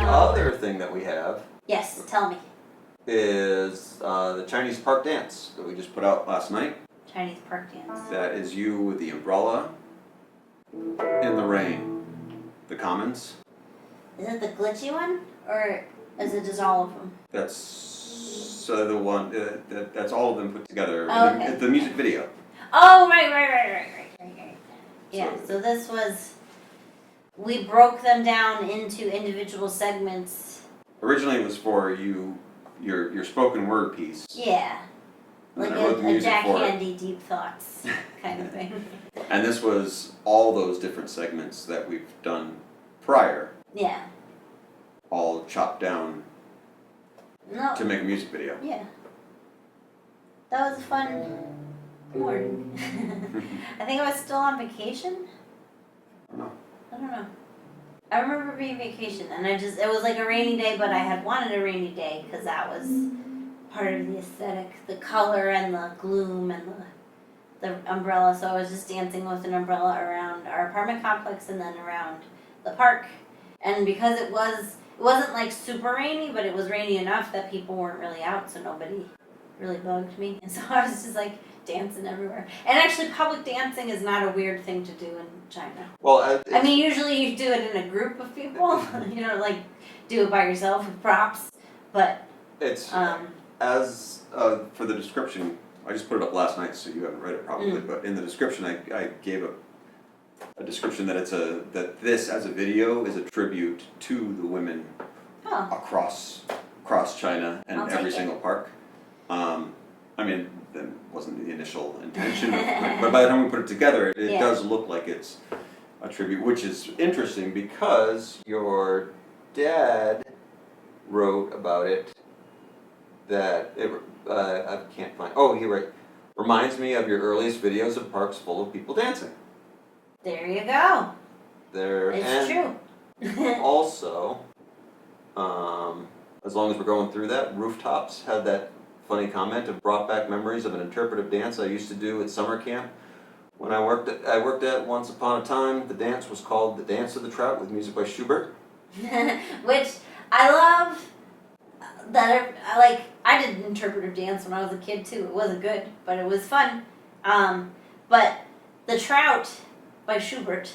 other thing that we have... Yes, tell me. ...is the Chinese park dance that we just put out last night. Chinese park dance. That is you with the umbrella in the rain. The Commons. Is it the glitchy one? Or is it just all of them? That's the one, that's all of them put together. Oh, okay. The music video. Oh, right. Yeah, so this was, we broke them down into individual segments. Originally it was for your spoken word piece. Yeah. Like a Jack Handy Deep Thoughts kind of thing. And this was all those different segments that we've done prior. Yeah. All chopped down to make a music video. Yeah. That was a fun morning. I think I was still on vacation. I don't know. I remember being vacation, and it was like a rainy day, but I had wanted a rainy day because that was part of the aesthetic, the color and the gloom and the umbrella. So I was just dancing with an umbrella around our apartment complex and then around the park. And because it wasn't like super rainy, but it was rainy enough that people weren't really out, so nobody really bugged me. And so I was just like dancing everywhere. And actually, public dancing is not a weird thing to do in China. Well, I mean, usually you do it in a group of people, like do it by yourself with props. But it's as for the description, I just put it up last night, so you haven't read it probably. But in the description, I gave a description that that this as a video is a tribute to the women across China and every single park. I mean, that wasn't the initial intention, but by the time we put it together, it does look like it's a tribute, which is interesting because your dad wrote about it that I can't find. Oh, he wrote, reminds me of your earliest videos of parks full of people dancing. There you go. It's true. Also, as long as we're going through that, Rooftops had that funny comment of brought back memories of an interpretive dance I used to do at summer camp. When I worked at Once Upon a Time, the dance was called The Dance of the Trout with music by Schubert. Which I love that I did interpretive dance when I was a kid too. It wasn't good, but it was fun. But The Trout by Schubert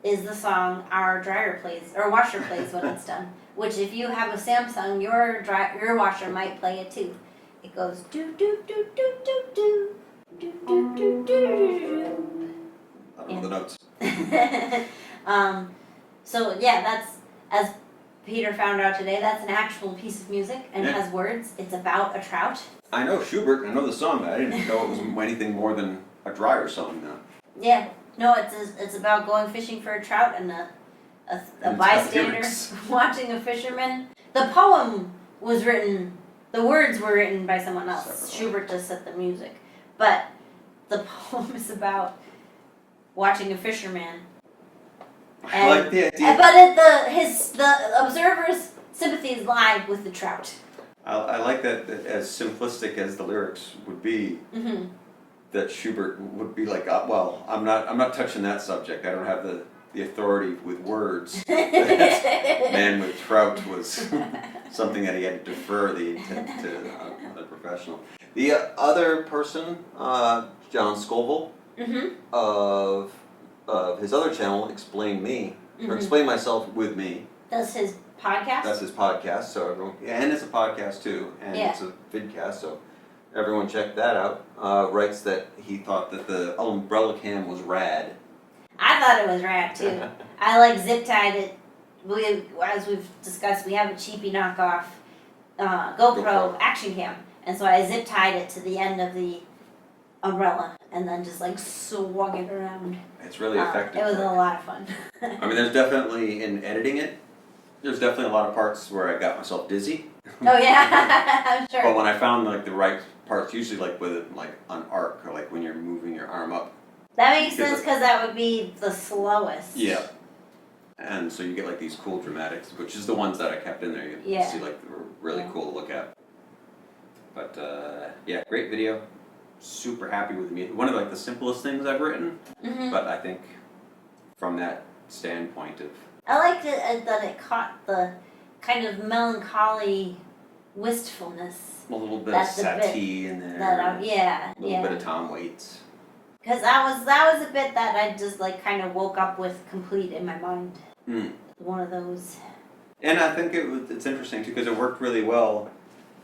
is the song our dryer plays, or washer plays when it's done. Which if you have a Samsung, your washer might play it too. It goes do do do do do do do do do do do. I don't know the notes. So yeah, that's, as Peter found out today, that's an actual piece of music and has words. It's about a trout. I know Schubert, I know the song, but I didn't know it was anything more than a dryer song now. Yeah, no, it's about going fishing for a trout and a bystander watching a fisherman. The poem was written, the words were written by someone else. Schubert just set the music. But the poem is about watching a fisherman. I like the idea. But the observer's sympathies lie with the trout. I like that as simplistic as the lyrics would be, that Schubert would be like, well, I'm not touching that subject. I don't have the authority with words. Man with trout was something that he had to defer the intent to a professional. The other person, John Scoville, of his other channel, Explain Me, or Explain Myself with Me. That's his podcast? That's his podcast, so everyone, and it's a podcast too, and it's a vidcast, so everyone check that out. Writes that he thought that the umbrella cam was rad. I thought it was rad too. I zip tied it. As we've discussed, we have a cheapy knockoff GoPro action cam, and so I zip tied it to the end of the umbrella and then just swung it around. It's really effective. It was a lot of fun. I mean, there's definitely, in editing it, there's definitely a lot of parts where I got myself dizzy. Oh yeah, I'm sure. But when I found the right parts, usually with an arc, or when you're moving your arm up. That makes sense because that would be the slowest. Yeah. And so you get these cool dramatics, which is the ones that I kept in there. You see they were really cool to look at. But yeah, great video. Super happy with me. One of the simplest things I've written, but I think from that standpoint of. I liked it that it caught kind of melancholy wistfulness. A little bit That's of the bit Satie in there. yeah, A little bit of Tom Waits. Because that was a bit that I just like kind of woke up with complete in my mind. One of those. And I think it's interesting too because it worked really well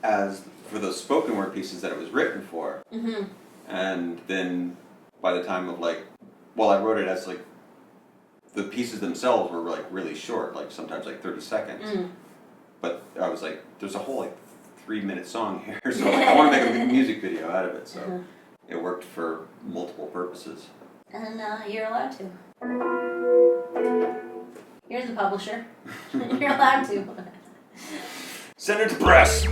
as for those spoken word pieces that it was written for. And then by the time of like, well, I wrote it as like the pieces themselves were like really short, like sometimes like 30 seconds. But I was like, there's a whole like 3-minute song here, so like, I want to make a music video out of it. So it worked for multiple purposes. And you're allowed to. You're the publisher. You're allowed to. Send it to press!